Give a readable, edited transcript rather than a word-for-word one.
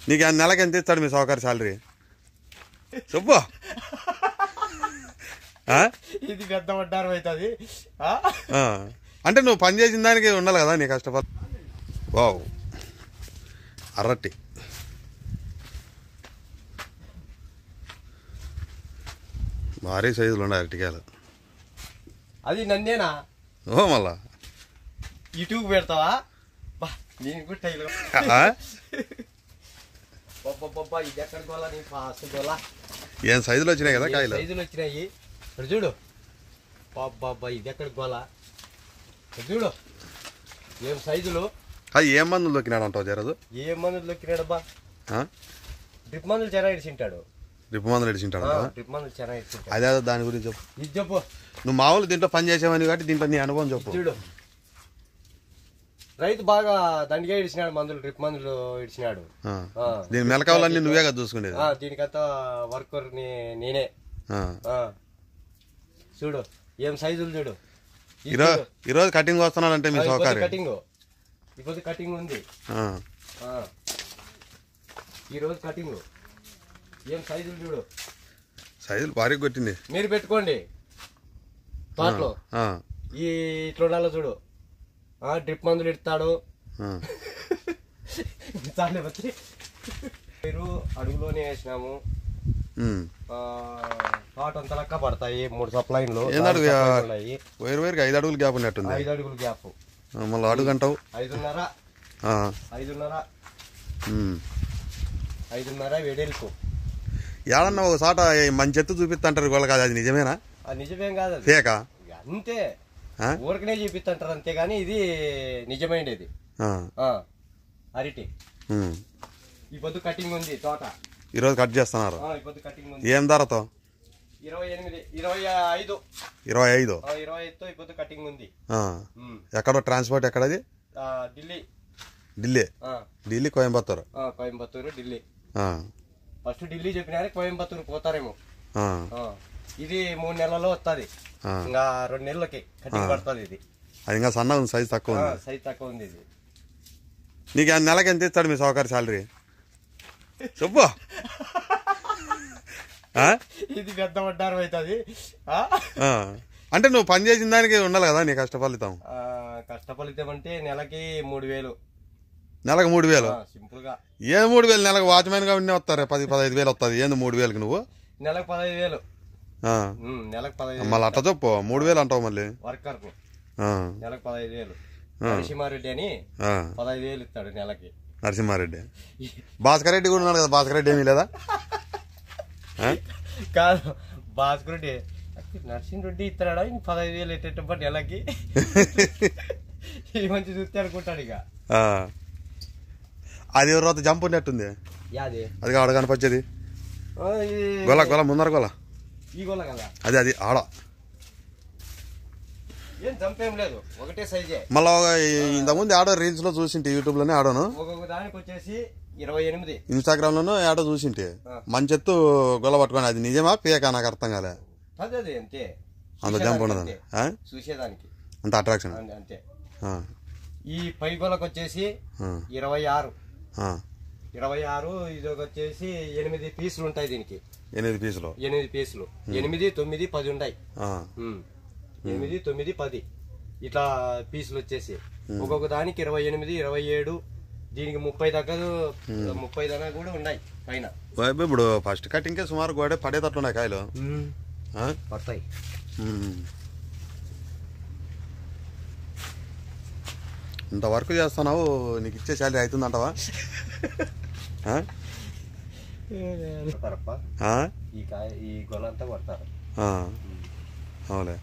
నీకు నెలకి ఎంత ఇస్తాడు మీ సౌకర్య శాలరీ చెప్పు. ఇది పెద్ద వడ్డారం అవుతుంది అంటే నువ్వు పని చేసిన దానికి ఉండాలి కదా నీ కష్టపడి. వావ్ అరటి భారీ సైజులు ఉన్నాయి అరటికాయలు. అది నన్నేనా? ఓ మళ్ళా యూట్యూబ్ పెడతావా? నేను కూడా ఇది ఎక్కడ గోలా నీ ఫాస్ట్ గోలా. ఏం సైజులు వచ్చినాయి కదా కాయలు? సైజులు వచ్చినాయి చూడు. బాబా ఇది ఎక్కడ గోలా చూడు ఏం సైజులు. అది ఏం మందులు దొక్కినాడు అంటావు జరదు? ఏం మందులు దొక్కినాడబ్బా? డ్రిప్ మందులు చాలా ఇడిచింటాడు. డ్రిప్ మందులు ఇడిచింటాడు. డ్రిప్ మందులు చాలా ఇడిచింటాడు. అదే దాని గురించి చెప్పు. ఇది చెప్పు. నువ్వు మామూలు దీంట్లో పని చేసేవని కాబట్టి దీంట్లో నీ అనుభవం చెప్పు. చూడు రైతు బాగా దండిగా ఇడిచినాడు మందులు, డ్రిప్ మందులు ఇడిచినాడు. దీని మెలకావాలన్నీ నువ్వే కదా చూసుకునేది? దీనికంతా వర్కర్ నేనే. చూడు ఏం సైజులు చూడు. ఈరోజు కటింగ్ వస్తున్నాడంటే మీ సౌకర్యం. కటింగ్ ఇప్పుడు కటింగ్ ఉంది. ఈరోజు కటింగ్ ఏం సైజులు చూడు. సైజులు భారీ కొట్టింది. మీరు పెట్టుకోండి తోటలో. ఈ ఇట్లా చూడు డ్రిప్ మందులు ఇస్తాడు. మీరు అడుగులోనే వేసినాము. తోట అంత లెక్క పడతాయి. 3 సప్లైన్లు ఉన్నాయి. వేరువేరుగా 5 అడుగులు గ్యాప్ ఉన్నట్టుంది. 5 అడుగులు గ్యాప్. మళ్ళీ అడుగు అంటావు 5.5 వెడల్పు. ఏడన్నా ఒక సాట మంచి ఎత్తు చూపిస్తుంటారు వాళ్ళకి. అది నిజమేనా? అది నిజమేం కాదు, ఫేకా అంతే. ఊరికనే చూపిస్తుంటారు అంతేగాని ఇది నిజమైనది. అరటి ఈ పొద్దు కటింగ్ ఉంది తోట. ఈరోజు కట్ చేస్తున్నారు. ఈ పొద్దు కటింగ్ ఉంది. ఏం ధరతో? 28, 25. 25తో ఈ పొద్దు కటింగ్ ఉంది. ఎక్కడో ట్రాన్స్పోర్ట్ ఎక్కడది? ఢిల్లీ కోయంబత్తూరు. ఢిల్లీ. ఫస్ట్ ఢిల్లీ చెప్పినారే కోయంబత్తూరు పోతారేమో. ఇది 3 నెలల్లో వస్తుంది. ఇంకా 2 నెలలకి కటింగ్ పడుతుంది. ఇది అది ఇంకా సన్న ఉంది, సైజ్ తక్కువ ఉంది. సైజ్ తక్కువ ఉంది. ఇది నీకు నెలకి ఎంత ఇస్తాడు మీ సౌకర్య శాలరీ చెప్పు. ఇది పెద్ద వడ్డారం అవుతుంది. అంటే నువ్వు పని చేసిన దానికి ఉండాలి కదా నీ కష్టఫలితం. కష్టఫలితం అంటే నెలకి 3000. నెలకు 3000? సింపుల్ గా. ఏ 3000? నెలకు వాచ్మెన్ గా ఉండే వస్తారు 10-15 వేలు వస్తుంది. ఏంది 3000కి నువ్వు? నెలకు 15,000. నెలకు 15,000. మళ్ళీ అట్లా చెప్పు 3000 అంటావు మళ్ళీ. వర్కర్ నెలకు 15,000. నరసింహారెడ్డి అని 15,000 ఇస్తాడు నెలకి. నరసింహారెడ్డి. భాస్కర్ రెడ్డి కూడా ఉన్నాడు కదా. భాస్కర్ రెడ్డి ఏమీ లేదా? కాదు భాస్కర్ రెడ్డి. నరసింహారెడ్డి ఇస్తాడా 15,000 ఎట్టేటప్పుడు నెలకి. ఈ మంచి చూస్తే అనుకుంటాడు ఇక. అది ఎవరి జంప్ ఉన్నట్టుంది. అది ఆడ కనిపించేది గొల ముందర గొల. ఈ గొల కదా అది ఆడ. ఏం జంపేం లేదు, ఒకటే సైజే. మళ్ళా ఇంతకుముందు ఆడో రీల్స్ లో చూసింటి, యూట్యూబ్ లోనే ఆడోను. ఒక్కొక్క దానికి వచ్చేసి 28. ఇన్స్టాగ్రామ్ లోనూ ఆడో చూసింటి. మంచి ఎత్తు గొల పట్టుకొని. అది నిజమా పేకా? నాకు అర్థం కాలే. అదే అంతే. అంత జంప్ ఉండదు చూసేదానికి, అంత అట్రాక్షన్ అంతే. ఈ పై గొలకు వచ్చేసి 26. ఇది వచ్చేసి 8 పీసులు ఉంటాయి దీనికి. 8 పీసులు 8, 9, 10 ఉంటాయి. 8, 9, 10 ఇట్లా పీసులు వచ్చేసి ఒక్కొక్క దానికి 28, 27. దీనికి 30 దాకా 30 దాకా కూడా ఉన్నాయి పైన. ఇప్పుడు ఫస్ట్ కటింగ్ సుమారు గోడే పడేటట్లున్నాయి కాయలు. పడతాయి. ఇంత వర్క్ చేస్తున్నావు, నీకు ఇచ్చే శాలరీ అవుతుందంటావా? ఈ గొలంతా కొడతారు. అవులే.